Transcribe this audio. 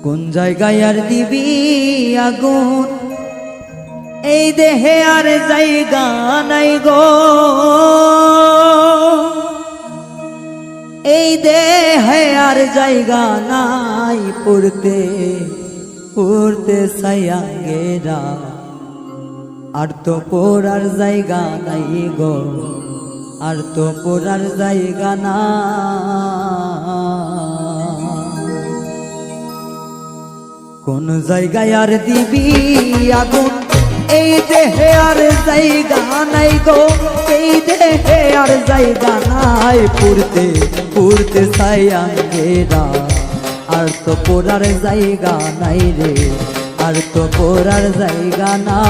কোন জায়গায় আর দিবি আগুন, এই দেহে আর জায়গা নাই গো, এই দেহে আর জায়গা নাই। পড়তে পড়তে সায়াঙ্গেরা, আর তো পড়ার জায়গা নাই গো, আর তো পড়ার জায়গা না। কোন জায়গায় আর দিবি আগুন, এই দেহে আর জায়গা নাই গো, এই দেহে আর জায়গা নাই। পড়তে পড়তে সায়াঙ্গেরা, আর তো পড়ার জায়গা নাই রে, আর তো পড়ার জায়গা না।